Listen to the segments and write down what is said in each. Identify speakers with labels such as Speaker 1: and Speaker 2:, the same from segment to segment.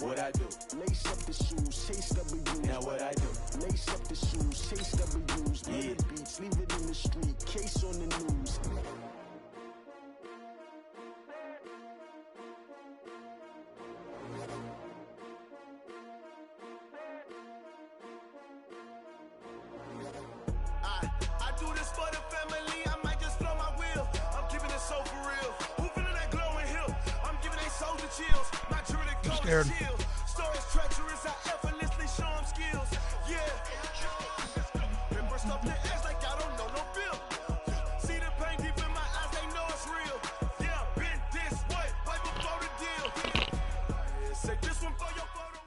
Speaker 1: What I do? Lace up the shoes, chase W's. Now what I do? Lace up the shoes, chase W's. Yeah. The beats, leave it in the street, case on the news.
Speaker 2: I do this for the family, I might just blow my wheel. I'm keeping it so for real. Who feeling that glowing hill? I'm giving they soldier chills. My jewelry coat is chill. Stories treacherous, I effortlessly show them skills. Yeah. Been burst off the edge like I don't know no bill. See the pain deep in my eyes, they know it's real. Yeah, been this way, right before the deal. Say this one for your photo.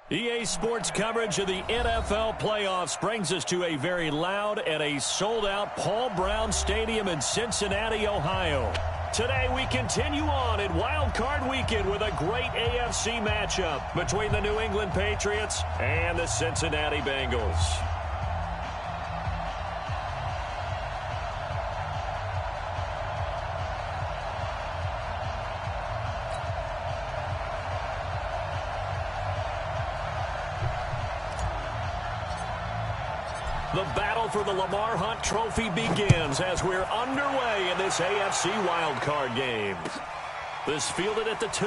Speaker 3: EA Sports coverage of the NFL playoffs brings us to a very loud and a sold-out Paul Brown Stadium in Cincinnati, Ohio. Today we continue on in Wild Card Weekend with a great AFC matchup between the New England Patriots and the Cincinnati Bengals. The battle for the Lamar Hunt Trophy begins as we're underway in this AFC wildcard game. This fielded at the 2.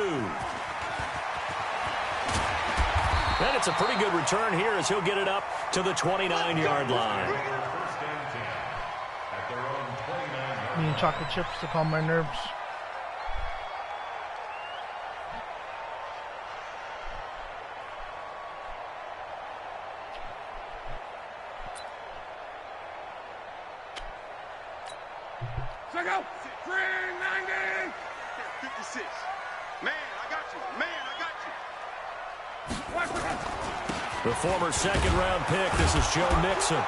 Speaker 3: And it's a pretty good return here as he'll get it up to the 29-yard line.
Speaker 4: Me and chocolate chips to calm my nerves.
Speaker 2: Check out. 390. 56. Man, I got you. Man, I got you.
Speaker 3: The former second-round pick, this is Joe Mixon.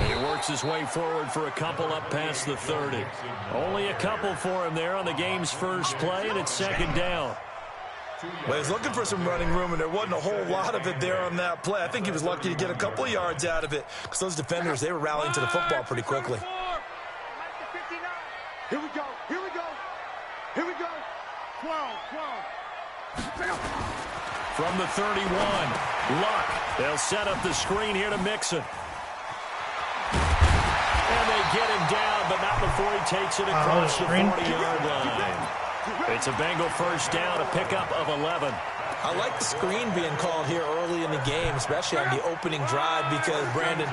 Speaker 3: And he works his way forward for a couple up past the 30. Only a couple for him there on the game's first play, and it's second down.
Speaker 5: Well, he was looking for some running room, and there wasn't a whole lot of it there on that play. I think he was lucky to get a couple of yards out of it because those defenders, they were rallying to the football pretty quickly.
Speaker 2: Here we go. Here we go. Here we go. 12.
Speaker 3: From the 31, Luck. They'll set up the screen here to Mixon. And they get him down, but not before he takes it across the 40-yard line. It's a Bengal first down, a pickup of 11.
Speaker 5: I like the screen being called here early in the game, especially on the opening drive, because, Brandon,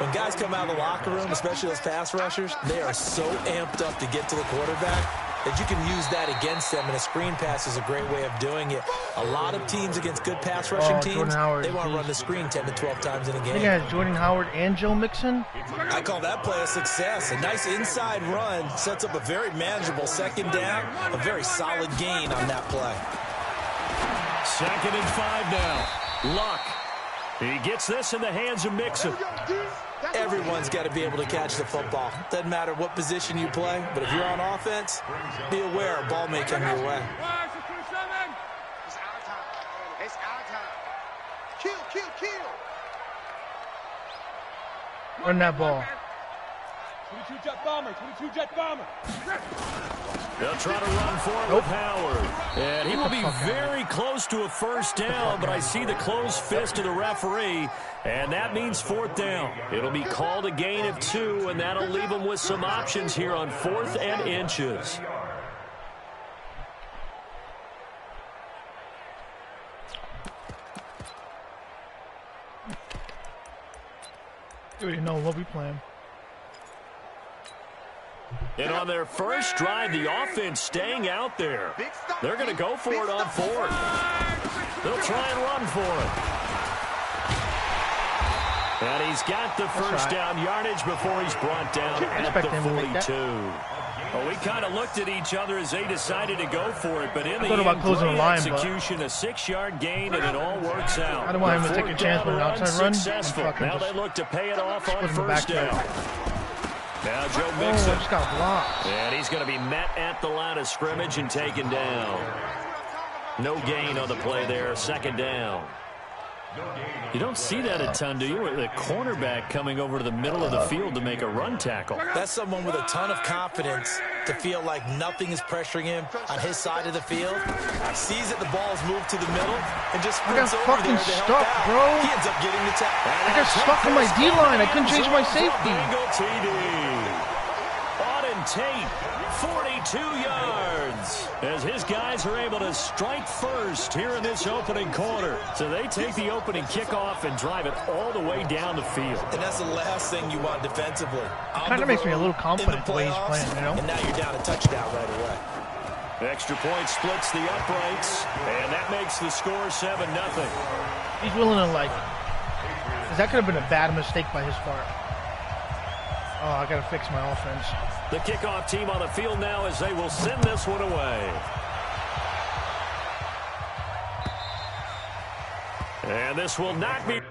Speaker 5: when guys come out of the locker room, especially those pass rushers, they are so amped up to get to the quarterback that you can use that against them, and a screen pass is a great way of doing it. A lot of teams against good pass rushing teams, they want to run the screen 10 to 12 times in a game.
Speaker 4: You guys, Jordan Howard and Joe Mixon?
Speaker 5: I call that play a success. A nice inside run sets up a very manageable second down, a very solid gain on that play.
Speaker 3: 2nd and 5 now. Luck. He gets this in the hands of Mixon.
Speaker 5: Everyone's got to be able to catch the football. Doesn't matter what position you play, but if you're on offense, be aware a ball may come your way.
Speaker 2: It's our time. It's our time. Kill.
Speaker 4: Run that ball.
Speaker 2: 22 jet bomber.
Speaker 3: They'll try to run for it with Howard. And he will be very close to a first down, but I see the closed fist of the referee, and that means 4th down. It'll be called a gain of 2, and that'll leave them with some options here on 4th and inches.
Speaker 4: You already know what we playing.
Speaker 3: And on their first drive, the offense staying out there. They're going to go for it on 4th. They'll try and run for it. And he's got the first down yardage before he's brought down at the 42. Well, we kind of looked at each other as they decided to go for it, but in the end, great execution, a 6-yard gain, and it all works out.
Speaker 4: I don't want him to take a chance with an outside run.
Speaker 3: Successful. Now they look to pay it off on first down. Now Joe Mixon.
Speaker 4: Just got blocked.
Speaker 3: And he's going to be met at the line of scrimmage and taken down. No gain on the play there, 2nd down. You don't see that a ton, do you? The cornerback coming over to the middle of the field to make a run tackle.
Speaker 5: That's someone with a ton of confidence to feel like nothing is pressuring him on his side of the field. Sees that the ball's moved to the middle and just sprints over there to help out.
Speaker 4: Bro.
Speaker 5: He ends up getting the tackle.
Speaker 4: I got stuck on my D-line. I couldn't change my safety.
Speaker 3: Bengal TD. Auden Tate, 42 yards. As his guys are able to strike first here in this opening quarter. So they take the opening kickoff and drive it all the way down the field.
Speaker 5: And that's the last thing you want defensively.
Speaker 4: Kind of makes me a little confident the way he's playing, you know?
Speaker 5: And now you're down a touchdown right away.
Speaker 3: Extra point splits the uprights, and that makes the score 7-0.
Speaker 4: He's willing to, like, because that could have been a bad mistake by his part. Oh, I got to fix my offense.
Speaker 3: The kickoff team on the field now as they will send this one away. And this will not be...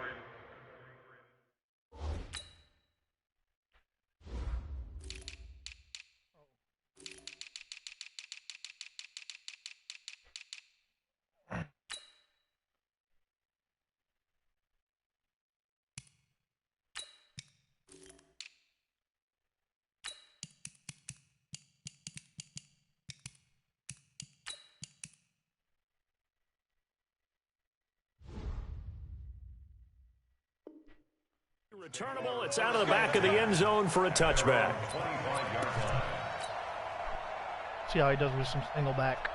Speaker 3: Returnable, it's out of the back of the end zone for a touchback.
Speaker 4: See how he does with some single back.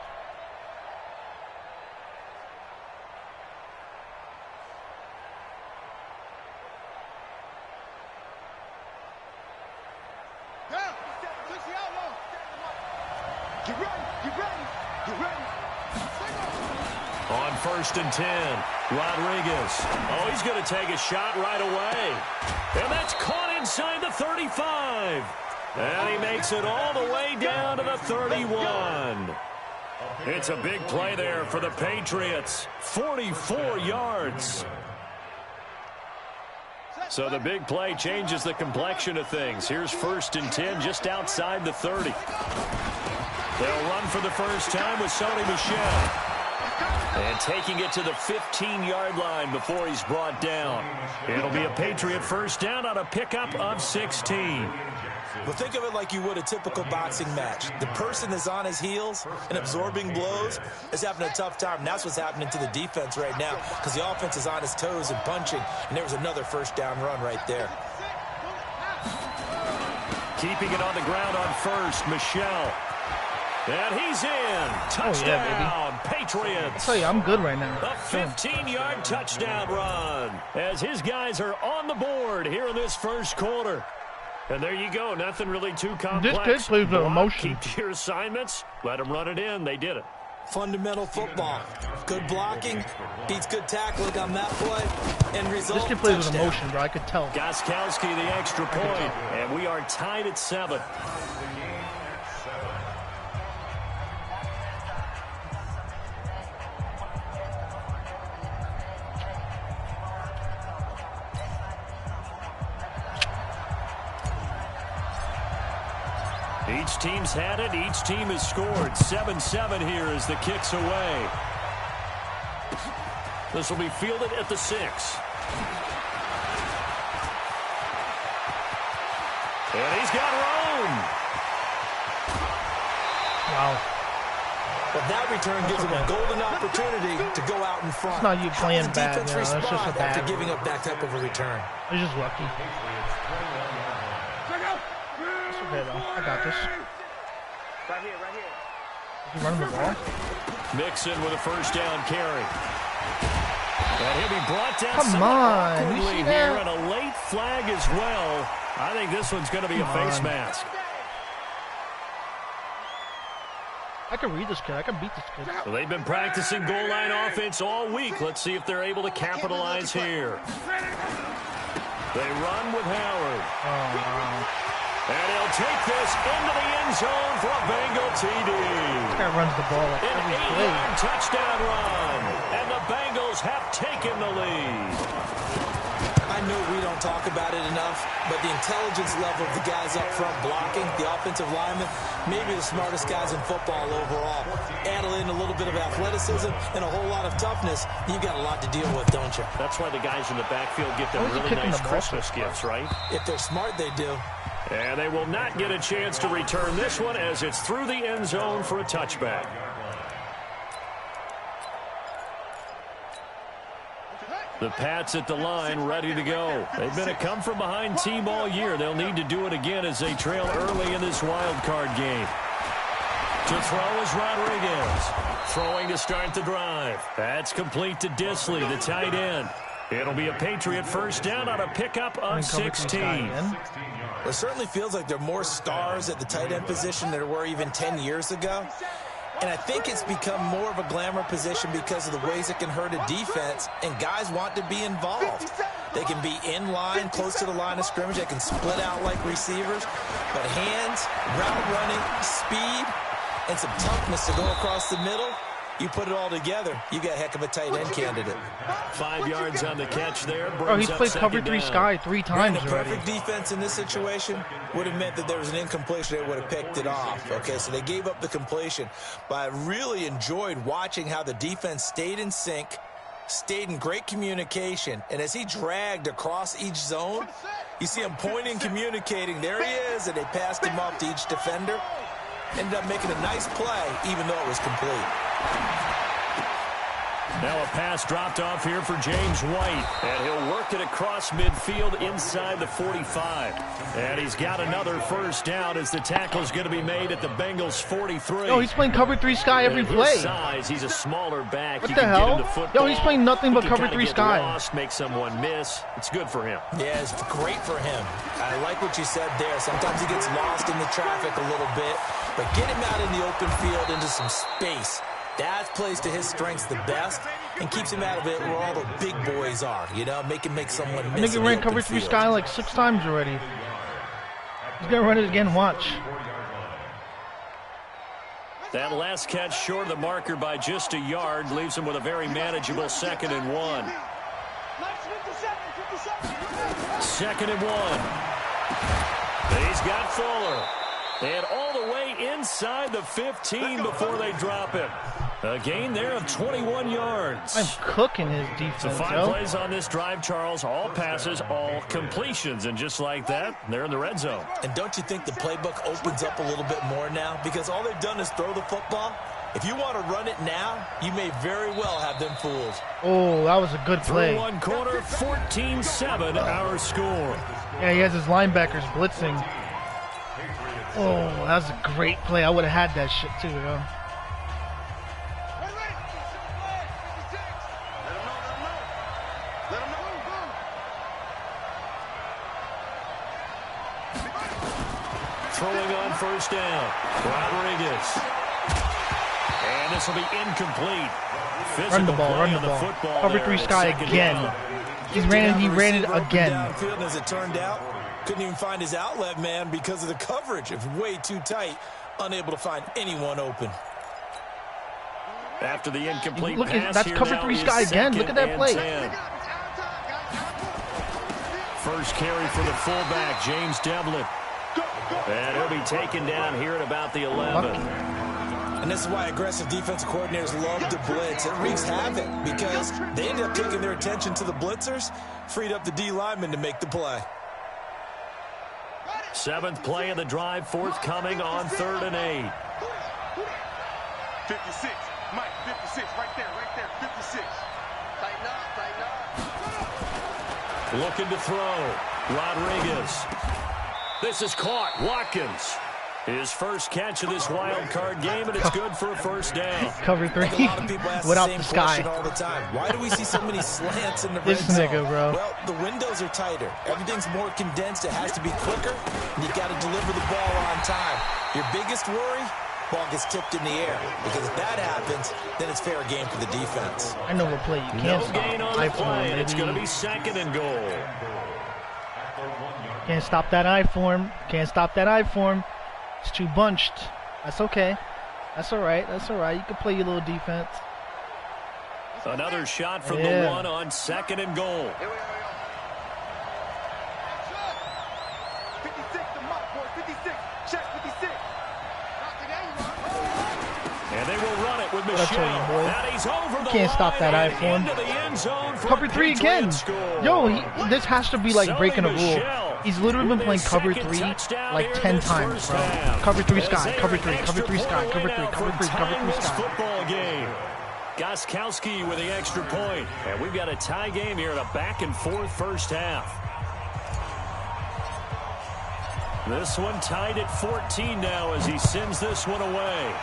Speaker 3: On 1st and 10, Rodriguez. Oh, he's going to take a shot right away. And that's caught inside the 35. And he makes it all the way down to the 31. It's a big play there for the Patriots. 44 yards. So the big play changes the complexion of things. Here's 1st and 10 just outside the 30. They'll run for the first time with Sony Michel. And taking it to the 15-yard line before he's brought down. It'll be a Patriot first down on a pickup of 16.
Speaker 5: Well, think of it like you would a typical boxing match. The person that's on his heels and absorbing blows is having a tough time. And that's what's happening to the defense right now because the offense is on his toes and punching. And there was another first down run right there.
Speaker 3: Keeping it on the ground on 1st, Michel. And he's in. Touchdown,
Speaker 4: oh, yeah, baby.
Speaker 3: Patriots.
Speaker 4: I tell you, I'm good right now.
Speaker 3: A 15-yard touchdown run as his guys are on the board here in this first quarter. And there you go. Nothing really too complex.
Speaker 4: This kid plays with emotion.
Speaker 3: Keep to your assignments. Let them run it in. They did it.
Speaker 5: Fundamental football. Good blocking. Beats good tackling on that play. And result,
Speaker 4: this kid plays
Speaker 5: touchdown.
Speaker 4: with emotion, bro. I could tell.
Speaker 3: Gostkowski, the extra point. And we are tied at 7. Each team's had it. Each team has scored. 7-7 here as the kick's away. This will be fielded at the 6. And he's got room.
Speaker 4: Wow.
Speaker 5: But that return gives him a golden opportunity to go out in front.
Speaker 4: It's not you playing bad,
Speaker 5: defense
Speaker 4: you know, it's just a
Speaker 5: respond
Speaker 4: bad
Speaker 5: after giving up that type of a return.
Speaker 4: He's just lucky. It's okay, though. I got this.
Speaker 6: Right here, right here.
Speaker 4: Is he running the ball?
Speaker 3: Mixon with a first down carry. And he'll be brought down
Speaker 4: Come on. You
Speaker 3: awkwardly
Speaker 4: see
Speaker 3: here,
Speaker 4: that?
Speaker 3: and a late flag as well. I think this one's going to be a face mask.
Speaker 4: I can read this kid. I can beat this kid.
Speaker 3: So they've been practicing goal line offense all week. Let's see if they're able to capitalize here. They run with Howard.
Speaker 4: Oh, wow.
Speaker 3: And he'll take this into the end zone for a Bengal TD.
Speaker 4: This guy runs the ball like
Speaker 3: An
Speaker 4: every
Speaker 3: 8-yard
Speaker 4: play.
Speaker 3: touchdown run. And the Bengals have taken the lead.
Speaker 5: I I know we don't talk about it enough, but the intelligence level of the guys up front blocking, the offensive linemen, maybe the smartest guys in football overall. Add in a little bit of athleticism and a whole lot of toughness, you've got a lot to deal with, don't you?
Speaker 3: That's why the guys in the backfield get them really nice Christmas gifts, right?
Speaker 5: If they're smart, they do.
Speaker 3: And they will not get a chance to return this one as it's through the end zone for a touchback. The Pats at the line, ready to go. They've been a come-from-behind team all year. They'll need to do it again as they trail early in this wild card game. To throw is Rodriguez. Throwing to start the drive. That's complete to Disley, the tight end. It'll be a Patriot first down on a pickup of 16.
Speaker 5: It certainly feels like there are more stars at the tight end position than there were even 10 years ago. And I think it's become more of a glamour position because of the ways it can hurt a defense, and guys want to be involved. They can be in line, close to the line of scrimmage. They can split out like receivers. But hands, route running, speed, and some toughness to go across the middle, you put it all together, you got a heck of a tight end candidate.
Speaker 3: 5 yards on the catch there.
Speaker 4: Oh, he's played cover 3 sky 3 times
Speaker 5: already.
Speaker 4: already.
Speaker 5: Perfect defense in this situation would have meant that there was an incompletion. They would have picked it off. Okay, so they gave up the completion. But I really enjoyed watching how the defense stayed in sync, stayed in great communication, and as he dragged across each zone, you see him pointing, communicating. There he is, and they passed him off to each defender. Ended up making a nice play, even though it was complete.
Speaker 3: Now a pass dropped off here for James White, and he'll work it across midfield inside the 45. And he's got another first down as the tackle's going to be made at the Bengals 43.
Speaker 4: Oh, he's playing cover 3 sky every play.
Speaker 3: His size, he's a smaller back.
Speaker 4: What the hell? Yo, he's playing nothing but cover 3 sky.
Speaker 3: Lost, make someone miss. It's good for him.
Speaker 5: Yeah, it's great for him. I like what you said there. Sometimes he gets lost in the traffic a little bit, but get him out in the open field into some space. That plays to his strengths the best and keeps him out of it where all the big boys are, you know, make someone miss.
Speaker 4: I think he ran cover 3 sky like 6 times already. He's going to run it again, watch.
Speaker 3: That last catch short of the marker by just a yard leaves him with a very manageable 2nd and 1. 2nd and 1. He's got Fuller. And all the way inside the 15 before they drop him. A gain there of 21 yards.
Speaker 4: I'm cooking his defense.
Speaker 3: So 5 plays on this drive, Charles. All passes, all completions. And just like that, they're in the red zone.
Speaker 5: And don't you think the playbook opens up a little bit more now? Because all they've done is throw the football. If you want to run it now, you may very well have them fooled.
Speaker 4: Oh, that was a good play.
Speaker 3: Through 1 quarter, 14-7 our score.
Speaker 4: Yeah, he has his linebackers blitzing. Oh, that was a great play. I would have had that shit too, though.
Speaker 3: Throwing on first down, Rodriguez. And this will be incomplete.
Speaker 4: Run the ball, run the ball. Cover 3 sky again. He ran it again.
Speaker 5: Downfield, as it turned out, couldn't even find his outlet man because of the coverage. It was way too tight, unable to find anyone open.
Speaker 3: After the incomplete
Speaker 4: Look,
Speaker 3: pass,
Speaker 4: that's cover 3 sky again. Look at that play.
Speaker 3: 10. First carry for the fullback, James Devlin. And he'll be taken down here at about the 11.
Speaker 5: And this is why aggressive defensive coordinators love to blitz. It wreaks havoc because they end up taking their attention to the blitzers, freed up the D lineman to make the play.
Speaker 3: 7th play of the drive, forthcoming on 3rd and 8.
Speaker 2: 56, Mike, 56, right there, 56. Tighten up.
Speaker 3: Looking to throw, Rodriguez. This is caught, Watkins. His first catch of this wild card game, and it's good for a first down.
Speaker 4: Cover 3 without the sky.
Speaker 5: All the time. Why do we see so many slants in the red
Speaker 4: This
Speaker 5: zone?
Speaker 4: nigga, bro.
Speaker 5: Well, the windows are tighter. Everything's more condensed. It has to be quicker, and you got to deliver the ball on time. Your biggest worry, ball gets tipped in the air. Because if that happens, then it's fair game for the defense.
Speaker 4: I know what play you can't
Speaker 3: No gain on the play, and it's going to be 2nd and goal.
Speaker 4: Can't stop that eye form. Can't stop that eye form. It's too bunched. That's okay. That's all right. That's all right. You can play your little defense.
Speaker 3: Another shot from the 1 on 2nd and goal. it with
Speaker 4: What I tell
Speaker 3: Michelle.
Speaker 4: you, boy.
Speaker 3: And he's over the
Speaker 4: Can't stop that
Speaker 3: line
Speaker 4: eye for him.
Speaker 3: into the end zone for
Speaker 4: Cover
Speaker 3: a
Speaker 4: 3
Speaker 3: Patriot
Speaker 4: again.
Speaker 3: score.
Speaker 4: Yo, this has to be like
Speaker 3: Sony
Speaker 4: breaking a rule.
Speaker 3: Michel
Speaker 4: He's literally been
Speaker 3: with
Speaker 4: playing
Speaker 3: his
Speaker 4: cover
Speaker 3: second
Speaker 4: 3
Speaker 3: touchdown
Speaker 4: like
Speaker 3: here
Speaker 4: 10
Speaker 3: this
Speaker 4: times,
Speaker 3: first
Speaker 4: bro.
Speaker 3: half.
Speaker 4: Cover 3
Speaker 3: As
Speaker 4: sky,
Speaker 3: they
Speaker 4: cover
Speaker 3: are
Speaker 4: 3,
Speaker 3: an
Speaker 4: cover 3
Speaker 3: extra
Speaker 4: sky,
Speaker 3: point
Speaker 4: cover
Speaker 3: away
Speaker 4: 3,
Speaker 3: now
Speaker 4: cover
Speaker 3: from
Speaker 4: 3, cover
Speaker 3: tying
Speaker 4: 3
Speaker 3: this
Speaker 4: sky.
Speaker 3: football game. Goskowski with the extra point. And we've got a tie game here in a back-and-forth first half. This one tied at 14 now as he sends this one away.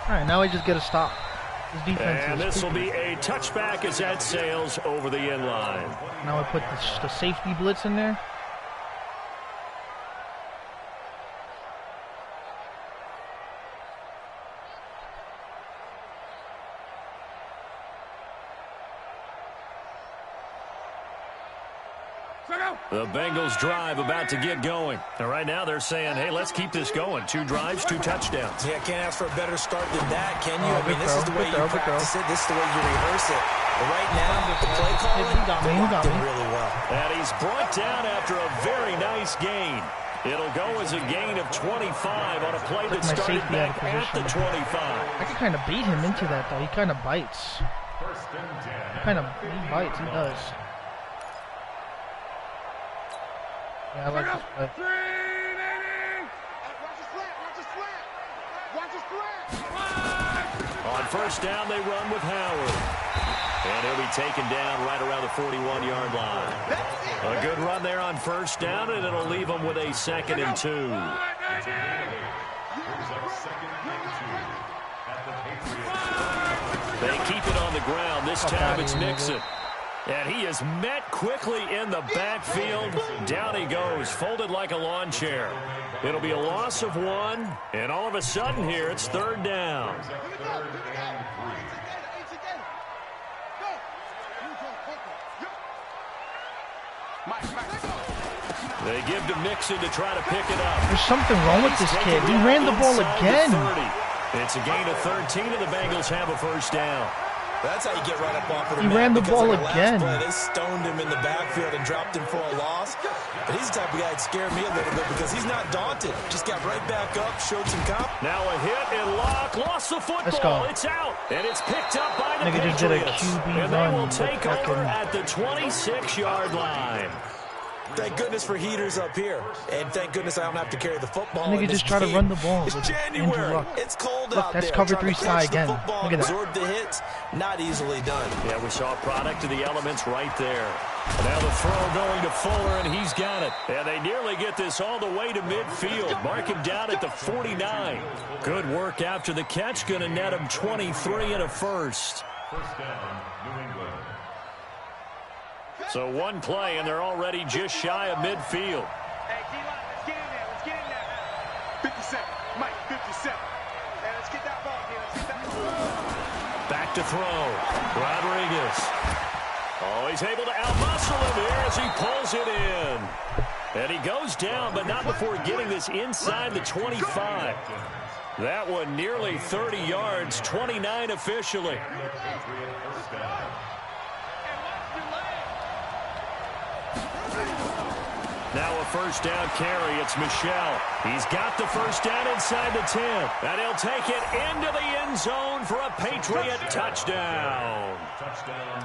Speaker 4: All right, now we just get a stop. His defense
Speaker 3: And
Speaker 4: is
Speaker 3: this will
Speaker 4: creepy.
Speaker 3: be a touchback as that sails over the end line.
Speaker 4: Now I put the safety blitz in there.
Speaker 3: The Bengals drive about to get going. And right now they're saying, hey, let's keep this going. 2 drives, 2 touchdowns.
Speaker 5: Yeah, can't ask for a better start than that, can you?
Speaker 4: Oh,
Speaker 5: I mean, this is the way you
Speaker 4: good throw.
Speaker 5: practice it. This is the way you rehearse it. But right now, the play calling,
Speaker 4: He got me, he got
Speaker 5: did
Speaker 4: me.
Speaker 5: really well.
Speaker 3: And he's brought down after a very nice gain. It'll go as a gain of 25 on a play that
Speaker 4: Took my
Speaker 3: started
Speaker 4: safety out of
Speaker 3: back at the
Speaker 4: position.
Speaker 3: 25.
Speaker 4: I can kind of bait him into that, though. He kind of bites. He bites. He does. Yeah, I like this play.
Speaker 3: On first down, they run with Howard. And he'll be taken down right around the 41-yard line. A good run there on first down, and it'll leave them with a 2nd and 2. They keep it on the ground. This time it's Nixon. And he is met quickly in the backfield. Down he goes, folded like a lawn chair. It'll be a loss of 1, and all of a sudden here, it's 3rd down. They give to Mixon to try to pick it up.
Speaker 4: There's something wrong with this kid. He ran the ball
Speaker 3: Inside
Speaker 4: again.
Speaker 3: the 30. It's a gain of 13, and the Bengals have a first down.
Speaker 5: That's how you get right up off of the
Speaker 4: He
Speaker 5: mat,
Speaker 4: ran the
Speaker 5: because
Speaker 4: ball
Speaker 5: on the last
Speaker 4: again.
Speaker 5: play, they stoned him in the backfield and dropped him for a loss. But he's the type of guy that scared me a little bit because he's not daunted. Just got right back up, showed some confidence.
Speaker 3: Now a hit and lock, lost the football.
Speaker 4: Let's go.
Speaker 3: It's out, and it's picked up by the
Speaker 4: Nigga just did a
Speaker 3: Patriots.
Speaker 4: QB
Speaker 3: and they
Speaker 4: run
Speaker 3: will
Speaker 4: with
Speaker 3: take over
Speaker 4: fucking-
Speaker 3: at the 26-yard line.
Speaker 5: Thank goodness for heaters up here. And thank goodness I don't have to carry the football.
Speaker 4: Nigga
Speaker 5: in this
Speaker 4: just try to
Speaker 5: game.
Speaker 4: run the ball
Speaker 5: It's
Speaker 4: with Andrew
Speaker 5: January.
Speaker 4: Luck.
Speaker 5: It's cold
Speaker 4: Look,
Speaker 5: out
Speaker 4: that's
Speaker 5: there.
Speaker 4: cover
Speaker 5: Trying
Speaker 4: 3
Speaker 5: to
Speaker 4: sky
Speaker 5: catch the
Speaker 4: again.
Speaker 5: football,
Speaker 4: Look at that.
Speaker 5: absorb the hits. Not easily done.
Speaker 3: Yeah, we saw a product of the elements right there. Now the throw going to Fuller, and he's got it. And they nearly get this all the way to midfield. Mark him down at the 49. Good work after the catch. Going to net him 23 and a first.
Speaker 2: First down, New England.
Speaker 3: So one play, and they're already just shy of midfield.
Speaker 6: Hey, D-line, let's get in there. Let's get in there. 57. Mike, 57. Hey, let's get that ball, D. Let's get that ball.
Speaker 3: Back to throw. Rodriguez. Oh, he's able to outmuscle him here as he pulls it in. And he goes down, but not before getting this inside the 25. That one nearly 30 yards, 29 officially. Now a first down carry. It's Michel. He's got the first down inside the 10. And he'll take it into the end zone for a Patriot touchdown.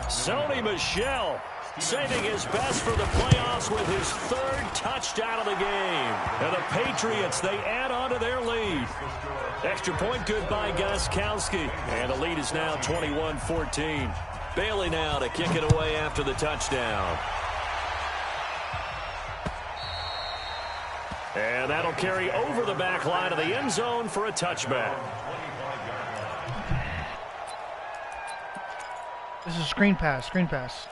Speaker 3: Sony Michel saving his best for the playoffs with his 3rd touchdown of the game. And the Patriots, they add on to their lead. Extra point good by Goskowski. And the lead is now 21-14. Bailey now to kick it away after the touchdown. And that'll carry over the back line of the end zone for a touchback.
Speaker 4: This is screen pass, screen pass.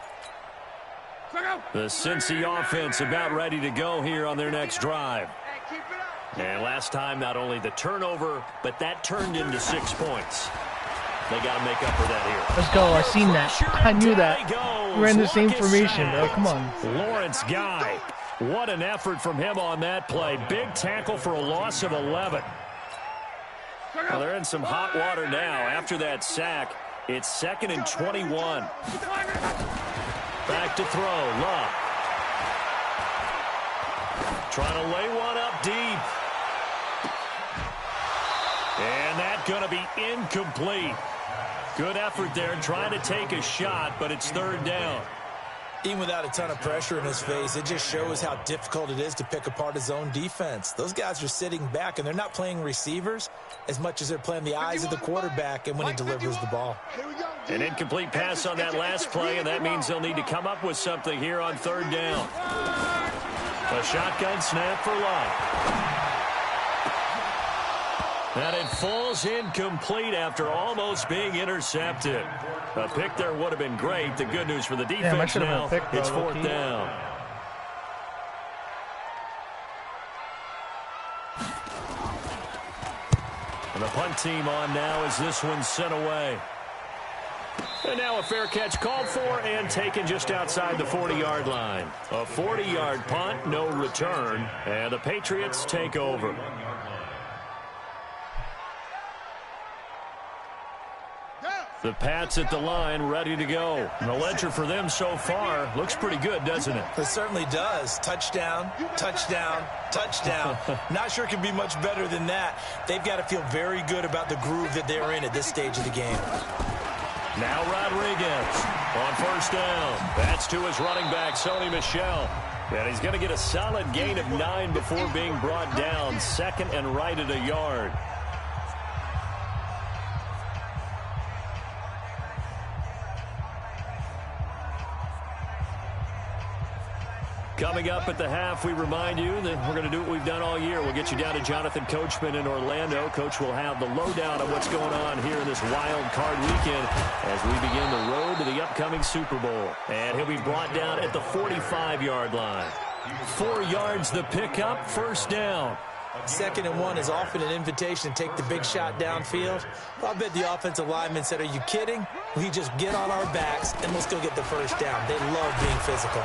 Speaker 3: The Cincy offense about ready to go here on their next drive. And last time, not only the turnover, but that turned into 6 points. They got to make up for that here.
Speaker 4: Let's go. I seen that. I knew that. We ran the same formation, bro. Come on.
Speaker 3: Lawrence Guy. What an effort from him on that play. Big tackle for a loss of 11. Well, they're in some hot water now. After that sack, it's 2nd and 21. Back to throw. Luck. Trying to lay one up deep. And that going to be incomplete. Good effort there trying to take a shot, but it's third down.
Speaker 5: Even without a ton of pressure in his face, it just shows how difficult it is to pick apart his own defense. Those guys are sitting back, and they're not playing receivers as much as they're playing the eyes of the quarterback and when he delivers the ball.
Speaker 3: An incomplete pass on that last play, and that means they'll need to come up with something here on third down. A shotgun snap for Love. And it falls incomplete after almost being intercepted. A pick there would have been great. The good news for the defense now, it's fourth down. And the punt team on now as this one's sent away. And now a fair catch called for and taken just outside the 40-yard line. A 40-yard punt, no return, and the Patriots take over. The Pats at the line, ready to go. And the ledger for them so far looks pretty good, doesn't it?
Speaker 5: It certainly does. Touchdown, touchdown, touchdown. Not sure it can be much better than that. They've got to feel very good about the groove that they're in at this stage of the game.
Speaker 3: Now Rodriguez on first down. That's to his running back, Sony Michel. And he's going to get a solid gain of 9 before being brought down. Second and right at a yard. Coming up at the half, we remind you that we're going to do what we've done all year. We'll get you down to Jonathan Coachman in Orlando. Coach will have the lowdown on what's going on here in this wild card weekend as we begin the road to the upcoming Super Bowl. And he'll be brought down at the 45-yard line. 4 yards the pickup, first down.
Speaker 5: 2nd and 1 is often an invitation to take the big shot downfield. Well, I bet the offensive lineman said, are you kidding? We just get on our backs and let's go get the first down. They love being physical.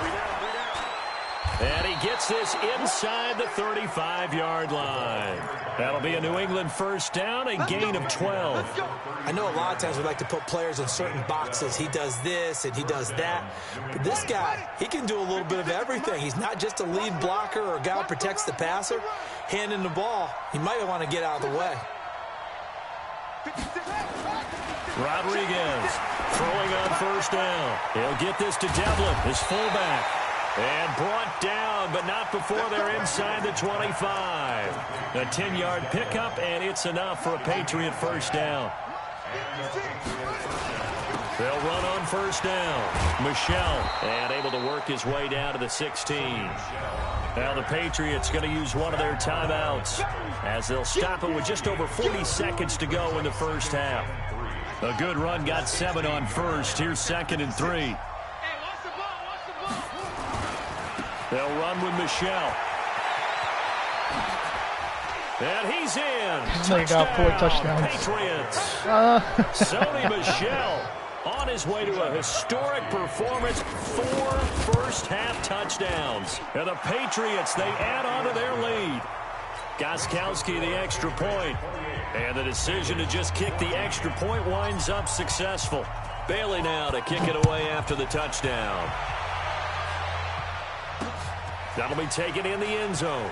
Speaker 3: And he gets this inside the 35-yard line. That'll be a New England first down, a gain of 12.
Speaker 5: I know a lot of times we like to put players in certain boxes. He does this and he does that. But this guy, he can do a little bit of everything. He's not just a lead blocker or a guy who protects the passer. Handing the ball, he might want to get out of the way.
Speaker 3: Rodriguez throwing on first down. He'll get this to Devlin, his fullback. And brought down, but not before they're inside the 25. A 10-yard pickup, and it's enough for a Patriot first down. They'll run on first down. Michel, and able to work his way down to the 16. Now the Patriots going to use one of their timeouts as they'll stop it with just over 40 seconds to go in the first half. A good run got 7 on first. Here's 2nd and 3. They'll run with Michel. And he's in.
Speaker 4: They got 4 touchdowns.
Speaker 3: Patriots. Sony Michel on his way to a historic performance. 4 first-half touchdowns. And the Patriots, they add on to their lead. Gostkowski, the extra point. And the decision to just kick the extra point winds up successful. Bailey now to kick it away after the touchdown. That'll be taken in the end zone.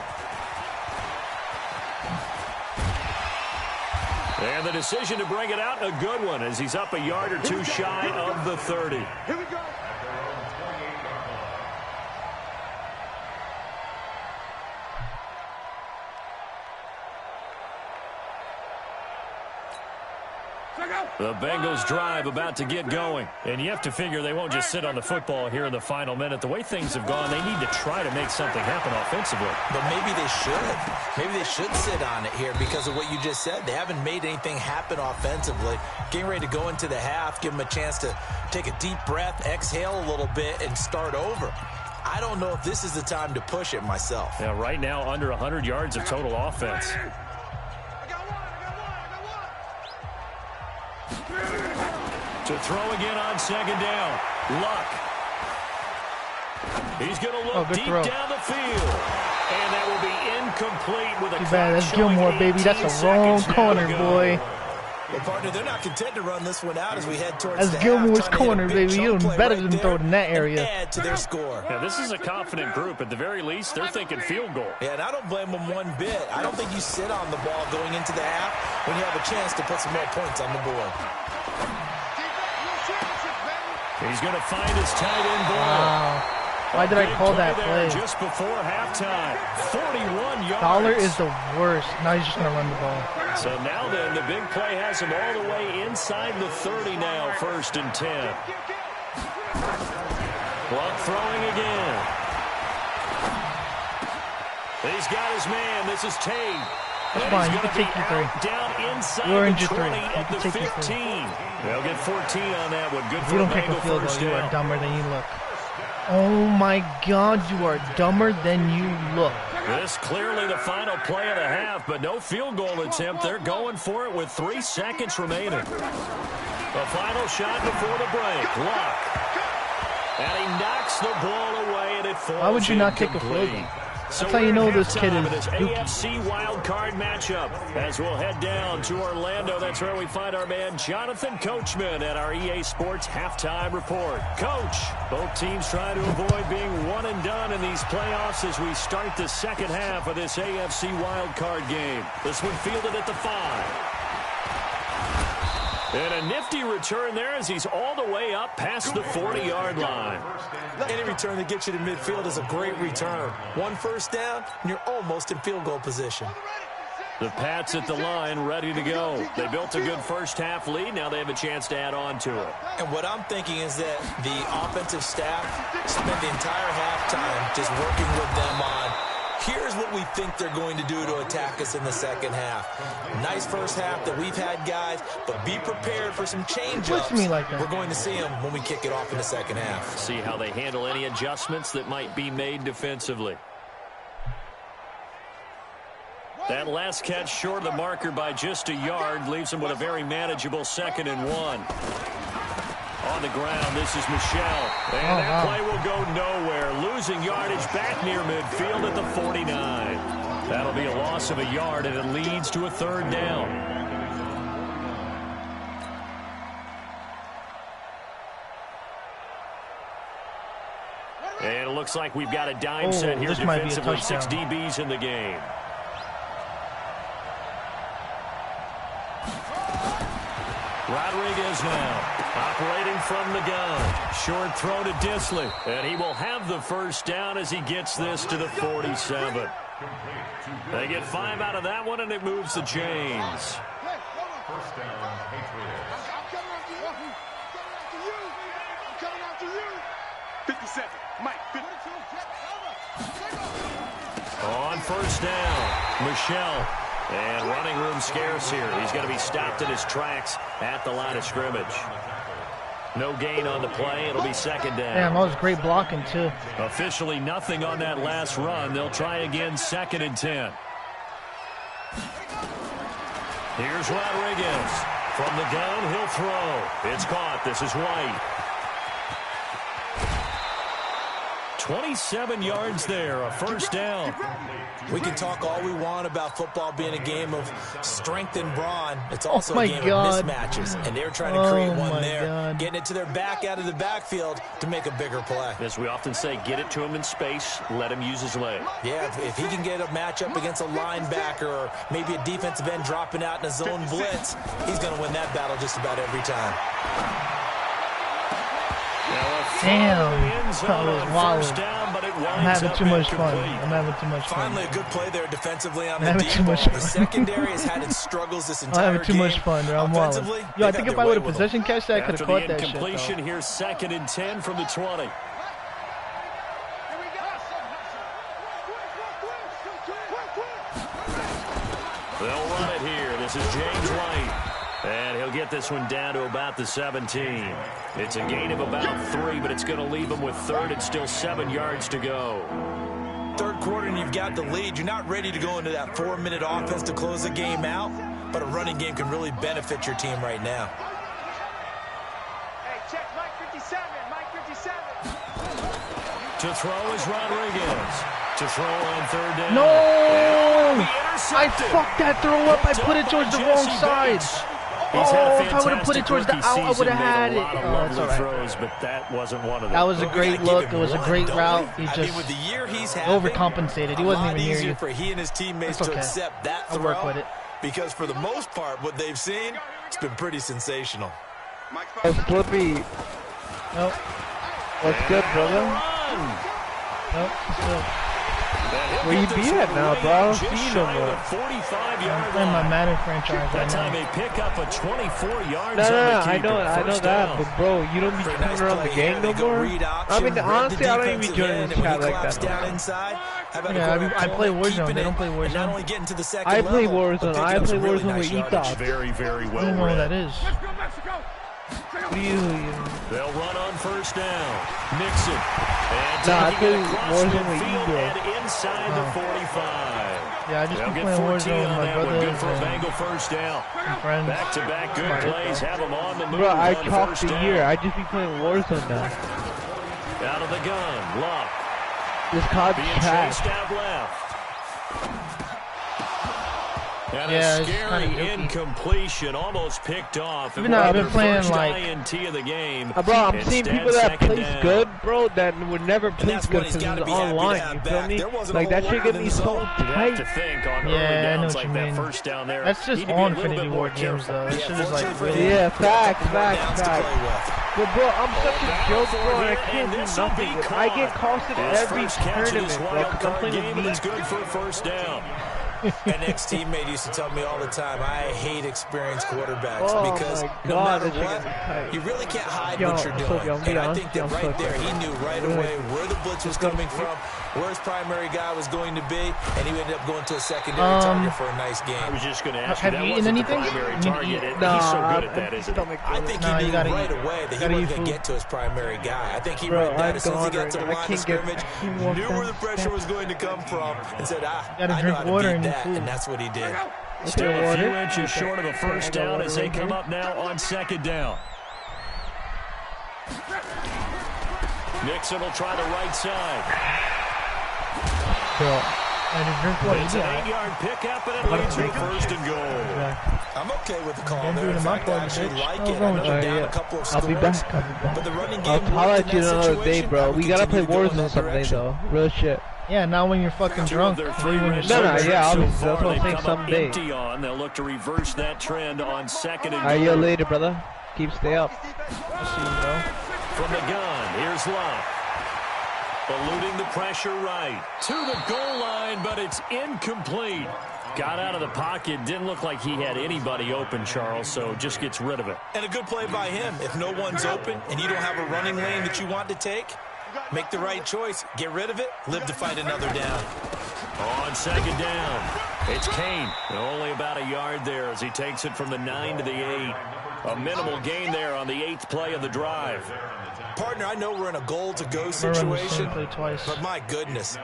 Speaker 3: And the decision to bring it out, a good one, as he's up a yard or 2 shy of the 30.
Speaker 6: Here we go.
Speaker 3: The Bengals drive about to get going. And you have to figure they won't just sit on the football here in the final minute. The way things have gone, they need to try to make something happen offensively.
Speaker 5: But maybe they should. Maybe they should sit on it here because of what you just said. They haven't made anything happen offensively. Getting ready to go into the half, give them a chance to take a deep breath, exhale a little bit, and start over. I don't know if this is the time to push it myself.
Speaker 3: Yeah, right now under 100 yards of total offense. To throw again on 2nd down. Luck. He's going to look deep down the field. And that will be incomplete with a
Speaker 4: too bad. That's Gilmore, baby. That's a wrong corner, boy.
Speaker 5: Well, partner, they're not content to run this one out as we head towards
Speaker 4: That's
Speaker 5: the
Speaker 4: Gilmore's
Speaker 5: half,
Speaker 4: corner, baby. You better than throw it in that area.
Speaker 5: Add to their score.
Speaker 3: Yeah, this is a confident group. At the very least, they're thinking field goal.
Speaker 5: Yeah, and I don't blame them one bit. I don't think you sit on the ball going into the half when you have a chance to put some more points on the board.
Speaker 3: He's going to find his tight end ball.
Speaker 4: Wow. Why did I call that play?
Speaker 3: Just before halftime, 41 yards.
Speaker 4: Dollar is the worst. Now he's just going to run the ball.
Speaker 3: So now then, the big play has him all the way inside the 30 now, 1st and 10. Clock throwing again. He's got his man. This is Tate.
Speaker 4: That's fine. You can take your 3.
Speaker 3: Down inside
Speaker 4: You're in
Speaker 3: the
Speaker 4: your 3.
Speaker 3: 20
Speaker 4: You
Speaker 3: at
Speaker 4: can
Speaker 3: the
Speaker 4: take
Speaker 3: 15.
Speaker 4: your 3.
Speaker 3: They'll get 14 on that one. Good
Speaker 4: If
Speaker 3: for
Speaker 4: you
Speaker 3: a
Speaker 4: don't kick a
Speaker 3: Bengal
Speaker 4: field
Speaker 3: first
Speaker 4: goal, you
Speaker 3: down.
Speaker 4: are dumber than you look. Oh my God, you are dumber than you look.
Speaker 3: This clearly the final play of the half, but no field goal attempt. They're going for it with 3 seconds remaining. The final shot before the break. Luck. And he knocks the ball away, and it falls.
Speaker 4: Why would you not kick a field goal? That's how you know this kid is
Speaker 3: AFC wild card matchup. As we'll head down to Orlando, that's where we find our man Jonathan Coachman at our EA Sports halftime report. Coach, both teams trying to avoid being one and done in these playoffs as we start the second half of this AFC wild card game. This one fielded at the 5. And a nifty return there as he's all the way up past the 40-yard line.
Speaker 5: Any return that gets you to midfield is a great return. 1 first down, and you're almost in field goal position.
Speaker 3: The Pats at the line ready to go. They built a good first half lead. Now they have a chance to add on to it.
Speaker 5: And what I'm thinking is that the offensive staff spent the entire halftime just working with them on here's what we think they're going to do to attack us in the second half. Nice first half that we've had, guys, but be prepared for some change-ups.
Speaker 4: Like
Speaker 5: we're going to see them when we kick it off in the second half.
Speaker 3: See how they handle any adjustments that might be made defensively. That last catch short of the marker by just a yard leaves them with a very manageable 2nd and 1. On the ground, this is Michelle. And that play will go nowhere. Losing yardage back near midfield at the 49. That'll be a loss of a yard, and it leads to a 3rd down. And it looks like we've got a dime set here defensively. 6 DBs in the game. Rodriguez now operating from the gun. Short throw to Disley. And he will have the first down as he gets this to the 47. They get 5 out of that one, and it moves the chains.
Speaker 6: First down, Patriots. I'm coming after you. I'm coming after you. 57. Mike, 52.
Speaker 3: On first down, Michelle. And running room scarce here. He's going to be stopped in his tracks at the line of scrimmage. No gain on the play. It'll be 2nd down.
Speaker 4: Damn, that was great blocking, too.
Speaker 3: Officially nothing on that last run. They'll try again 2nd and 10. Here's Rodriguez. From the gun, he'll throw. It's caught. This is White. 27 yards there, a first down.
Speaker 5: We can talk all we want about football being a game of strength and brawn. It's also a game of mismatches, and they're trying to create one there, getting it to their back out of the backfield to make a bigger play.
Speaker 3: As we often say, get it to him in space, let him use his leg.
Speaker 5: Yeah, if he can get a matchup against a linebacker or maybe a defensive end dropping out in a zone blitz, he's going to win that battle just about every time.
Speaker 4: Damn, that was wild. I'm having too much fun.
Speaker 5: Finally, a good play there defensively on the deep ball. The secondary has had its struggles this entire game.
Speaker 4: I'm having too much fun, bro. I'm wild. Yo, I think if I would have possession catch that, I could have caught that shit.
Speaker 3: Completion here, 2nd and 10 from the 20. They'll run it here. This is James White. And he'll get this one down to about the 17. It's a gain of about 3, but it's going to leave him with 3rd and still 7 yards to go.
Speaker 5: 3rd quarter and you've got the lead. You're not ready to go into that 4-minute offense to close the game out, but a running game can really benefit your team right now.
Speaker 6: Hey, check Mike 57. Mike 57.
Speaker 3: To throw is Rodriguez. To throw on 3rd down.
Speaker 4: No! I fucked that throw up. I put it towards the wrong side. If I would have put it towards the out, I would have had it. Oh, it's all right.
Speaker 3: Throws, but that wasn't one of them.
Speaker 4: That was a great look. It was a great route. He just
Speaker 5: with the year he's
Speaker 4: overcompensated. He wasn't even near you.
Speaker 5: For he and his teammates to accept that
Speaker 4: I'll work with it.
Speaker 5: Because for the most part, what they've seen, it's been pretty sensational.
Speaker 7: Oh, Slippy.
Speaker 4: Nope.
Speaker 7: What's good, brother?
Speaker 4: Nope. Still.
Speaker 7: Where you be at now, bro? I don't see you no more.
Speaker 4: I'm playing my Madden franchise right now.
Speaker 3: They pick up a 24 yards.
Speaker 7: No, I know that, but bro, you don't be coming around the gang no more? I mean, honestly, I don't even join this chat like that.
Speaker 4: Yeah, I play Warzone. They don't play Warzone.
Speaker 7: I play Warzone. I play Warzone with E-Dot.
Speaker 3: Very, very well.
Speaker 4: I don't know what that is.
Speaker 3: They'll run on first down. Mixon.
Speaker 7: Nah, I play Warzone with E-Dot.
Speaker 3: Inside the 45.
Speaker 4: Yeah, I just been playing Warzone with my brother
Speaker 3: good for a Bengal first down.
Speaker 4: Friends.
Speaker 3: Back-to-back good plays. Have them on the move.
Speaker 7: Bro, I talked the year. I just be playing Warzone now.
Speaker 3: Out of the gun. Luck.
Speaker 7: This COD's trash.
Speaker 3: Chased out left. And
Speaker 4: Yeah,
Speaker 3: a
Speaker 4: it's
Speaker 3: scary
Speaker 4: kinda
Speaker 3: incompletion, almost picked off.
Speaker 4: Even though I've been playing like,
Speaker 3: INT of the game.
Speaker 7: Bro, I'm seeing people that plays good, bro, that would never play good because it's online. You feel me? Like that shit get me so tight.
Speaker 4: Yeah, I know what you mean. That's just on Infinity War games, though. That shit is like really.
Speaker 7: Yeah, facts. But bro, I'm such a joke, bro, and I can't do nothing. I get costed every tournament, bro, because I'm playing with me.
Speaker 3: Good for a first down.
Speaker 5: An ex-teammate used to tell me all the time, I hate experienced quarterbacks because no matter what, you really can't hide what you're doing. And I think that right there, he knew right away where the blitz was coming from, where his primary guy was going to be, and he ended up going to a secondary target for a nice game.
Speaker 3: I was just going to ask you,
Speaker 4: have you eaten anything?
Speaker 3: He's so good at that, isn't he?
Speaker 5: I think he knew right away that he wasn't going to get to his primary guy. I think he read that as soon as he got to the line of scrimmage, knew where the pressure was going to come from, and said, I know how to beat that, and that's what he did.
Speaker 3: Still a few inches short of a first down as they come up now on second down. Nixon will try the right side. It's an 8-yard pickup, and it leads to first and goal.
Speaker 5: I'm okay with the call there. In fact, I actually like it. I know they're down a couple of scores,
Speaker 7: I'll be back.
Speaker 5: but the running
Speaker 7: I'll
Speaker 5: game
Speaker 7: holler
Speaker 5: worked
Speaker 7: at you
Speaker 5: in that
Speaker 7: another day,
Speaker 5: situation.
Speaker 7: bro. We gotta play
Speaker 5: Continue to go in
Speaker 7: Warzone
Speaker 5: that
Speaker 7: someday,
Speaker 5: direction.
Speaker 7: though. Real shit.
Speaker 4: Yeah, now when you're fucking drunk.
Speaker 7: No, yeah, obviously. That's what I'm saying someday.
Speaker 3: They'll look to reverse that trend on second and goal.
Speaker 7: Alright, yo, later, brother. Stay up.
Speaker 3: From the gun, here's Luck. Eluding the pressure right. To the goal line, but it's incomplete. Got out of the pocket. Didn't look like he had anybody open, Charles, so just gets rid of it.
Speaker 5: And a good play by him. If no one's open and you don't have a running lane that you want to take, make the right choice. Get rid of it. Live to fight another down.
Speaker 3: On second down, it's Kane. Only about a yard there as he takes it from the 9 to the 8. A minimal gain there on the 8th play of the drive.
Speaker 5: Partner, I know we're in a goal-to-go situation, but my goodness.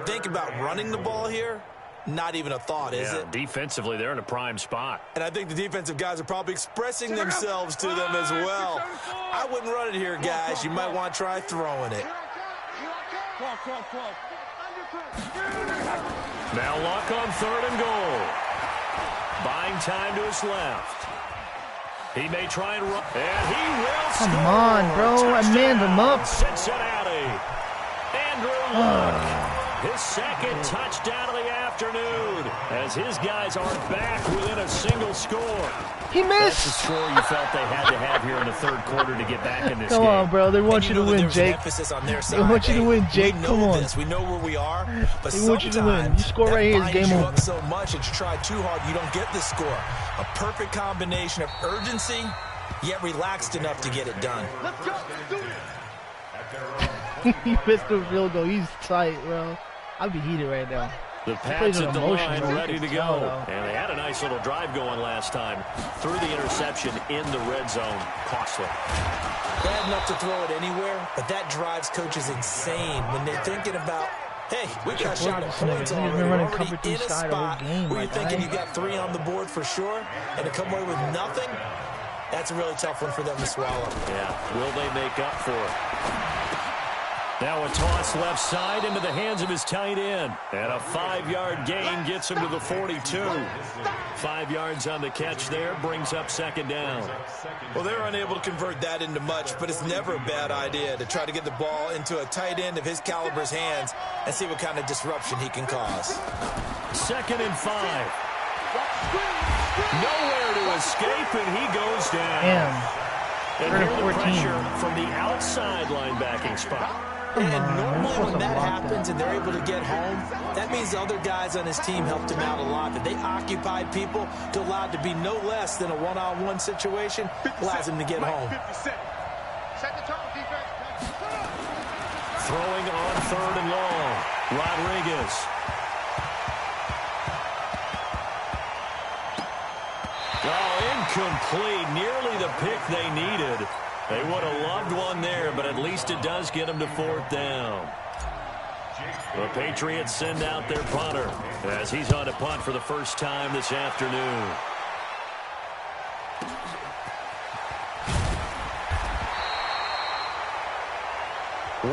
Speaker 5: Think about running the ball here. Not even a thought, is it?
Speaker 3: Defensively, they're in a prime spot.
Speaker 5: And I think the defensive guys are probably expressing themselves to them as well. I wouldn't run it here, guys. You might want to try throwing it.
Speaker 3: Now Luck on third and goal. Buying time to his left. He may try and run, and he will score.
Speaker 4: Come on, bro. I manned him up.
Speaker 3: Cincinnati. Andrew Luck. His second touchdown of the afternoon as his guys are back within a single score.
Speaker 4: He missed.
Speaker 3: That's the score you felt they had to have here in the third quarter to get back in this game.
Speaker 4: Come on, bro. They want you to win, Jake. They want you to win, Jake. Come on.
Speaker 5: We know where we are, but
Speaker 4: they want you to win. You score right here, it's game over.
Speaker 5: So much that you try too hard, you don't get this score. A perfect combination of urgency, yet relaxed enough to get it done.
Speaker 6: Let's go. Do it.
Speaker 4: He missed the field goal. He's tight, bro. I'd be heated right now.
Speaker 3: The Pats at the line ready to go. And they had a nice little drive going last time. Threw the interception in the red zone. Costly.
Speaker 5: Bad enough to throw it anywhere, but that drives coaches insane when they're thinking about, hey, we got shot at points already in a spot where you're thinking you got 3 on the board for sure, and to come away with nothing, that's a really tough one for them to swallow.
Speaker 3: Yeah, will they make up for it? Now a toss left side into the hands of his tight end. And a 5-yard gain gets him to the 42. 5 yards on the catch there, brings up second down.
Speaker 5: Well, they're unable to convert that into much, but it's never a bad idea to try to get the ball into a tight end of his caliber's hands and see what kind of disruption he can cause.
Speaker 3: 2nd and 5. Nowhere to escape, and he goes down. And here the pressure from the outside linebacking spot.
Speaker 5: And normally when that happens and they're able to get home, that means the other guys on his team helped him out a lot. That they occupied people to allow it to be no less than a one-on-one situation, allows him to get home.
Speaker 3: Throwing on 3rd and long. Rodriguez. Oh, incomplete. Nearly the pick they needed. They would have loved one there, but at least it does get them to 4th down. The Patriots send out their punter as he's on to punt for the first time this afternoon.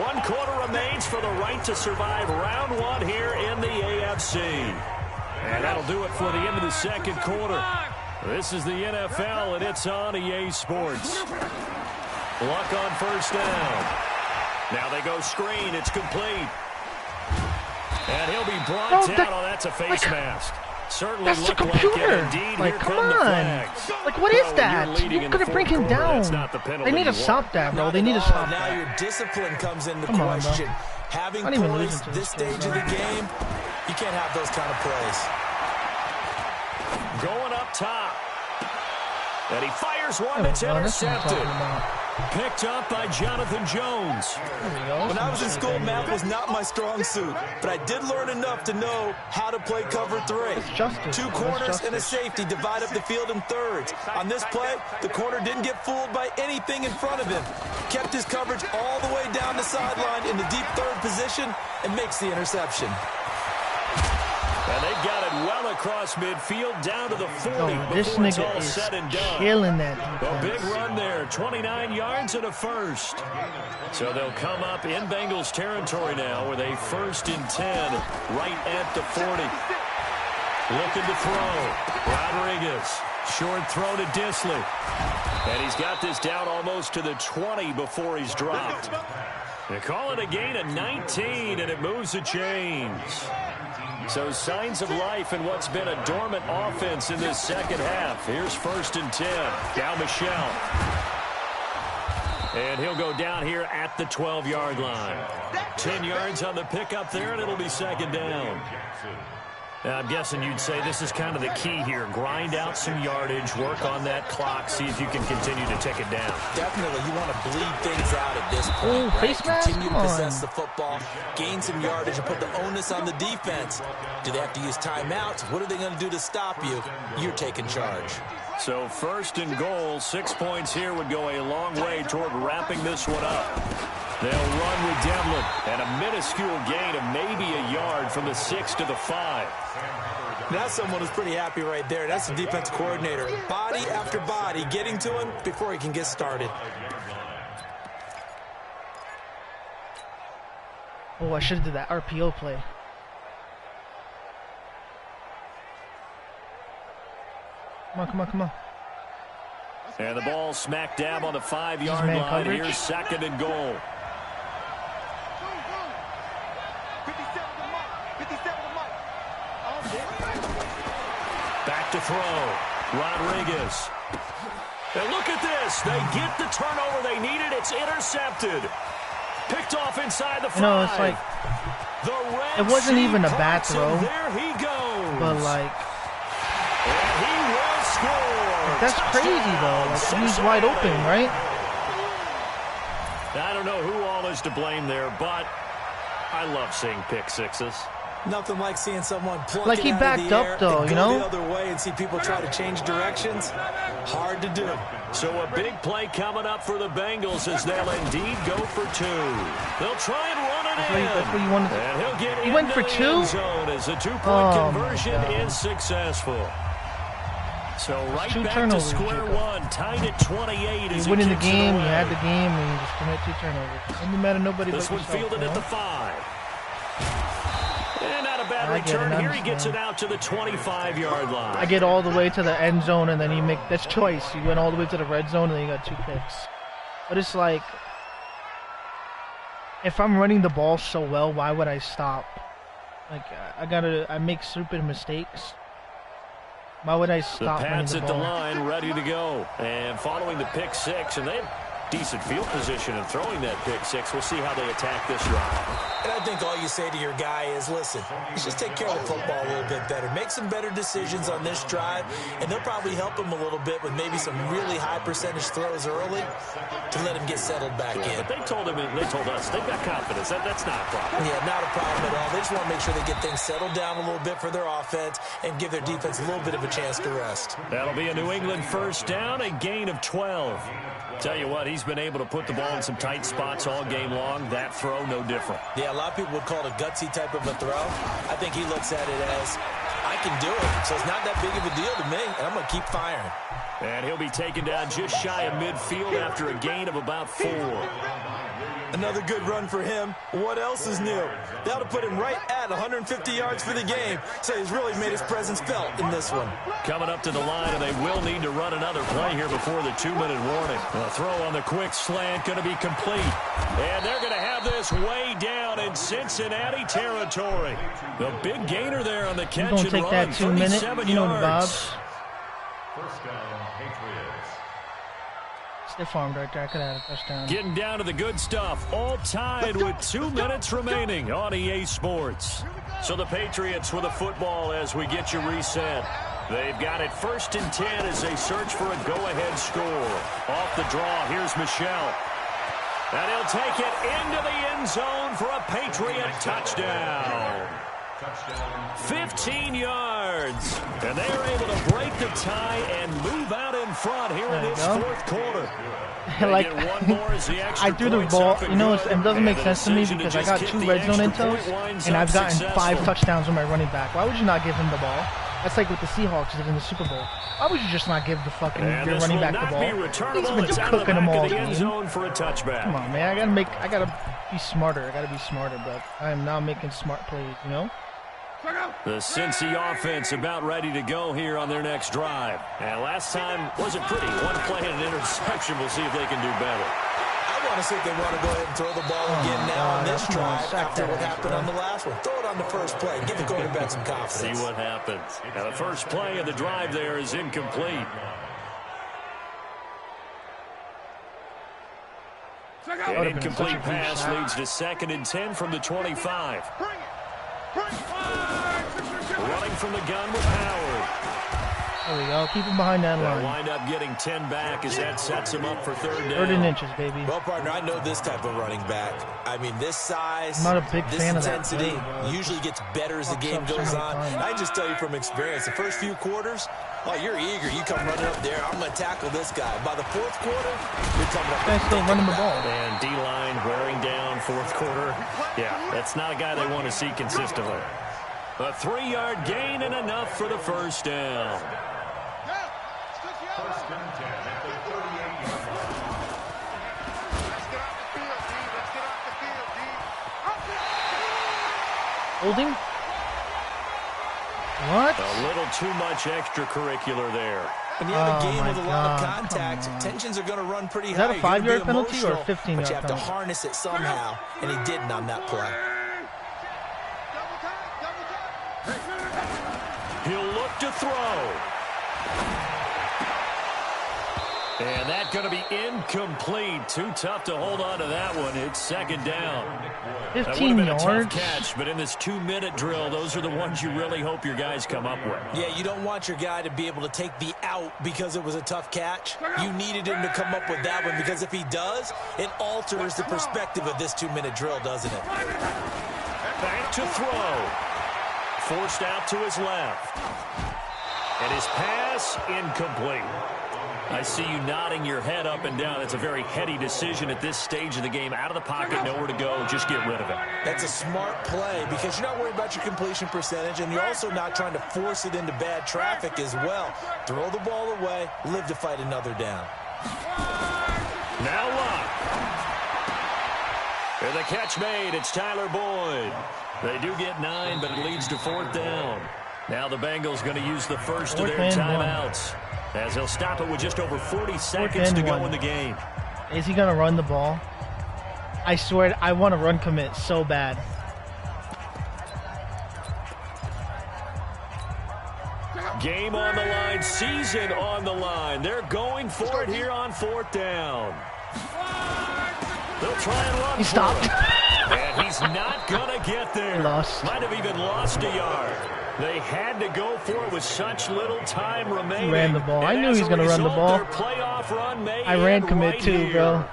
Speaker 3: One quarter remains for the right to survive round 1 here in the AFC. And that'll do it for the end of the second quarter. This is the NFL, and it's on EA Sports. Luck on first down. Now they go screen. It's complete. And he'll be brought down. Oh, that's a face mask. Certainly
Speaker 4: that's
Speaker 3: looked
Speaker 4: the
Speaker 3: like
Speaker 4: computer.
Speaker 3: it. Indeed,
Speaker 4: like,
Speaker 3: here
Speaker 4: come
Speaker 3: come the
Speaker 4: on.
Speaker 3: flags.
Speaker 4: Like, what is that? You're going to bring him down. They need to stop that, bro. They need to stop
Speaker 5: now
Speaker 4: that.
Speaker 5: Your discipline comes into
Speaker 4: Come on,
Speaker 5: question.
Speaker 4: bro.
Speaker 5: Having
Speaker 4: Not even
Speaker 5: plays
Speaker 4: losing to
Speaker 5: this stage of the game, you can't have those kind of plays.
Speaker 3: Going up top. And he fires one that's intercepted. Picked up by Jonathan Jones.
Speaker 5: When I was in school, math was not my strong suit, but I did learn enough to know how to play cover 3. 2 corners and a safety divide up the field in thirds. On this play, the corner didn't get fooled by anything in front of him. Kept his coverage all the way down the sideline in the deep 3rd position and makes the interception.
Speaker 3: And they got it well across midfield down to the 40
Speaker 4: this
Speaker 3: before it's
Speaker 4: nigga
Speaker 3: all
Speaker 4: is
Speaker 3: said and done.
Speaker 4: killing that
Speaker 3: A
Speaker 4: defense.
Speaker 3: big run there, 29 yards and a first. So they'll come up in Bengals territory now with a 1st and 10 right at the 40. Looking to throw. Rodriguez. Short throw to Disley. And he's got this down almost to the 20 before he's dropped. They call it a gain of 19, and it moves the chains. So signs of life in what's been a dormant offense in this second half. Here's 1st and 10. Now Michelle. And he'll go down here at the 12-yard line. 10 yards on the pickup there, and it'll be second down. Now, I'm guessing you'd say this is kind of the key here. Grind out some yardage, work on that clock, see if you can continue to take it down.
Speaker 5: Definitely, you want to bleed things out at this point.
Speaker 4: Oh, face mask?
Speaker 5: Continue to possess the football, gain some yardage, and put the onus on the defense. Do they have to use timeouts? What are they going to do to stop you? You're taking charge.
Speaker 3: So 1st and goal, 6 points here would go a long way toward wrapping this one up. They'll run with Devlin, and a minuscule gain of maybe a yard from the 6 to the 5.
Speaker 5: That's someone who's pretty happy right there. That's the defense coordinator. Body after body getting to him before he can get started.
Speaker 4: Oh, I should have did that RPO play. Come on, come on, come on.
Speaker 3: And the ball smack dab on the 5-yard line.
Speaker 4: Coverage.
Speaker 3: Here's 2nd and goal. Back to throw. Rodriguez. And look at this. They get the turnover they needed. It's intercepted. Picked off inside the 5.
Speaker 4: You know, it's like, it wasn't even a bad throw.
Speaker 3: There he goes.
Speaker 4: But, like,
Speaker 3: and he will score.
Speaker 4: that's crazy, though. Like, he's wide open, right?
Speaker 3: I don't know who all is to blame there, but I love seeing pick sixes.
Speaker 5: Nothing like seeing someone plunk
Speaker 4: like he
Speaker 5: it out
Speaker 4: backed
Speaker 5: of the air
Speaker 4: up, though,
Speaker 5: and
Speaker 4: you
Speaker 5: go
Speaker 4: know?
Speaker 5: the other way and see people try to change directions. Hard to do.
Speaker 3: So a big play coming up for the Bengals as they'll indeed go for 2. They'll try and run it in.
Speaker 4: That's what you wanted to.
Speaker 3: And he'll get
Speaker 4: He went
Speaker 3: into
Speaker 4: for
Speaker 3: the
Speaker 4: 2?
Speaker 3: end zone as a 2-point
Speaker 4: Oh,
Speaker 3: conversion is successful. So right back to square one, tied at 28.
Speaker 4: You're winning the game, you had the game, and you just commit 2 turnovers. It doesn't matter nobody
Speaker 3: this
Speaker 4: but
Speaker 3: one
Speaker 4: yourself,
Speaker 3: fielded at the 5. And not a bad return. Here he gets it out to the 25-yard line.
Speaker 4: I get all the way to the end zone, and then you make that's choice. You went all the way to the red zone, and then you got 2 picks. But it's like, if I'm running the ball so well, why would I stop? Like, I make stupid mistakes. Why would I stop?
Speaker 3: The Pats
Speaker 4: running
Speaker 3: at
Speaker 4: the
Speaker 3: the
Speaker 4: ball?
Speaker 3: line, ready to go. And following the pick 6, and they have decent field position and throwing that pick 6. We'll see how they attack this drive.
Speaker 5: And I think all you say to your guy is, listen, let's just take care of the football a little bit better. Make some better decisions on this drive, and they'll probably help him a little bit with maybe some really high percentage throws early to let him get settled back in.
Speaker 3: But they told us, they've got confidence. That's not a problem.
Speaker 5: Yeah, not a problem at all. They just want to make sure they get things settled down a little bit for their offense and give their defense a little bit of a chance to rest.
Speaker 3: That'll be a New England first down, a gain of 12. Tell you what, he's been able to put the ball in some tight spots all game long. That throw, no different.
Speaker 5: Yeah, a lot of people would call it a gutsy type of a throw. I think he looks at it as, I can do it, so it's not that big of a deal to me, and I'm going to keep firing.
Speaker 3: And he'll be taken down just shy of midfield after a gain of about 4.
Speaker 5: Another good run for him. What else is new? That'll put him right at 150 yards for the game, so he's really made his presence felt in this one.
Speaker 3: Coming up to the line, and they will need to run another play here before the 2-minute warning. The throw on the quick slant going to be complete. And they're going to have this way down in Cincinnati territory. The big gainer there on the catch and run.
Speaker 4: Don't take that 2 minutes. You know the vibes.
Speaker 6: First down, Patriots.
Speaker 4: Stiff armed right there. I could have had a touchdown.
Speaker 3: Getting down to the good stuff. All tied with 2 minutes remaining on EA Sports. So the Patriots with a football as we get you reset. They've got it 1st and 10 as they search for a go-ahead score. Off the draw, here's Michel. And he'll take it into the end zone for a Patriot touchdown. 15 yards. And they are able to break the tie and move out in front here in this 4th quarter.
Speaker 4: Like, I threw the ball. You know, it doesn't make sense to me because I got 2 red zone intels, and I've gotten 5 touchdowns with my running back. Why would you not give him the ball? That's like what the Seahawks did in the Super Bowl. Why would you just not give the fucking your running back the ball? He's been cooking them all game.
Speaker 3: For a touchback.
Speaker 4: Come on, man. I gotta be smarter. I gotta be smarter, but I am now making smart plays, you know?
Speaker 3: The Cincy offense about ready to go here on their next drive. And last time wasn't pretty. 1 play and an interception. We'll see if they can do better.
Speaker 5: I want to see if they want to go ahead and throw the ball again now on this drive after what happened on the last one. Throw it on the first play. Give the quarterback some confidence.
Speaker 3: See what happens. Now the first play of the drive there is incomplete. An incomplete pass leads to 2nd and 10 from the 25. Running from the gun with Howard.
Speaker 4: There we go. Keep him behind that line.
Speaker 3: They'll wind up getting 10 back as that sets him up for 3rd down.
Speaker 4: 3rd and inches, baby.
Speaker 5: Well, partner, I know this type of running back. I mean, this size,
Speaker 4: I'm not a big fan of that
Speaker 5: intensity
Speaker 4: play,
Speaker 5: usually gets better as the game goes on. I just tell you from experience, the first few quarters, oh, you're eager. You come running up there. I'm going to tackle this guy. By the 4th quarter, you're coming up.
Speaker 4: They're still running the ball.
Speaker 3: And D-line wearing down 4th quarter. Yeah, that's not a guy they want to see consistently. A 3-yard gain and enough for the first down.
Speaker 6: First and 10 at the 38-yard line.
Speaker 4: Holding? What?
Speaker 3: A little too much extracurricular there.
Speaker 5: When you have a game with a lot of contact, tensions are going to run pretty high.
Speaker 4: Is that a 5-yard penalty or a 15-yard penalty?
Speaker 5: But you have to harness it somehow, and he didn't on that play.
Speaker 3: He'll look to throw. And that's going to be incomplete. Too tough to hold on to that one. It's 2nd down.
Speaker 4: 15 yards.
Speaker 3: That would have been a tough catch, but in this 2-minute drill, those are the ones you really hope your guys come up with.
Speaker 5: Yeah, you don't want your guy to be able to take the out because it was a tough catch. You needed him to come up with that one because if he does, it alters the perspective of this 2-minute drill, doesn't it?
Speaker 3: Back to throw. Forced out to his left. And his pass incomplete. I see you nodding your head up and down. It's a very heady decision at this stage of the game. Out of the pocket, nowhere to go. Just get rid of it.
Speaker 5: That's a smart play because you're not worried about your completion percentage, and you're also not trying to force it into bad traffic as well. Throw the ball away, live to fight another down.
Speaker 3: Now what? And the catch made. It's Tyler Boyd. They do get 9, but it leads to 4th down. Now the Bengals going to use the first of their timeouts, as he'll stop it with just over 40 seconds to go in the game.
Speaker 4: Is he going to run the ball? I swear, I want to run commit so bad.
Speaker 3: Game on the line, season on the line. They're going for it here on 4th down. They'll try and run.
Speaker 4: He stopped.
Speaker 3: And he's not going to get there.
Speaker 4: Lost.
Speaker 3: Might have even lost a yard. They had to go for it with such little time remaining.
Speaker 4: He ran the ball. I knew he was going to run the ball. I ran commit too, bro.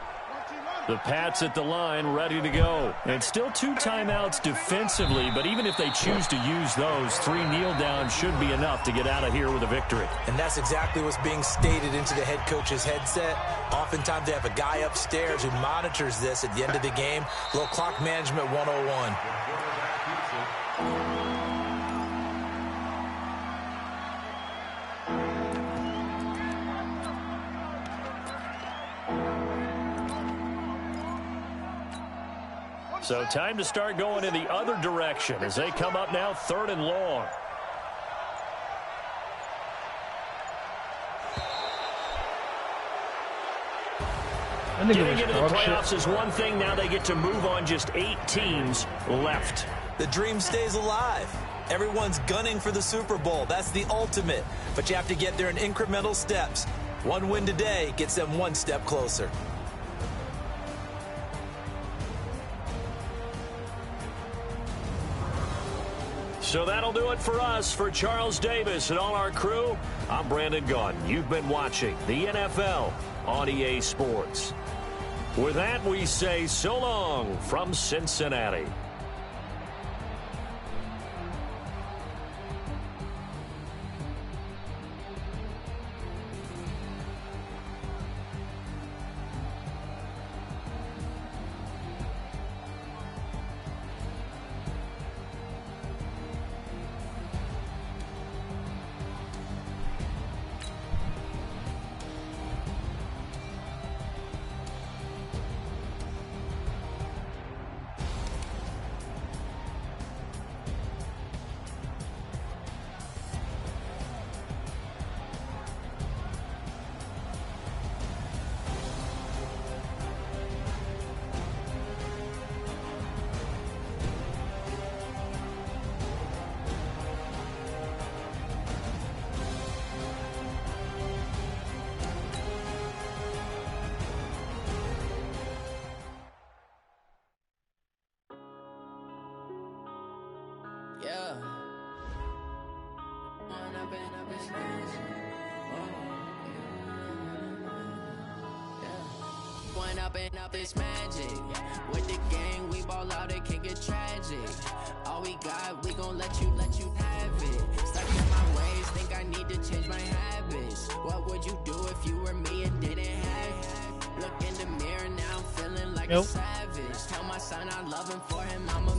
Speaker 3: The Pats at the line, ready to go. And still 2 timeouts defensively, but even if they choose to use those, 3 kneel downs should be enough to get out of here with a victory.
Speaker 5: And that's exactly what's being stated into the head coach's headset. Oftentimes they have a guy upstairs who monitors this at the end of the game. A little clock management 101.
Speaker 3: So time to start going in the other direction as they come up now 3rd and long. Getting into the playoffs is one thing. Now they get to move on. Just 8 teams left.
Speaker 5: The dream stays alive. Everyone's gunning for the Super Bowl. That's the ultimate. But you have to get there in incremental steps. One win today gets them 1 step closer.
Speaker 3: So that'll do it for us. For Charles Davis and all our crew, I'm Brandon Gaudin. You've been watching the NFL on EA Sports. With that, we say so long from Cincinnati.
Speaker 8: Yeah. Point up and up is magic. With the gang, we ball out, it can get tragic. All we got, we gon' let you have it. Stuck in my ways, think I need to change my habits. What would you do if you were me and didn't have it? Look in the mirror now, I'm feeling like a savage. Tell my son I love him, for him I'm a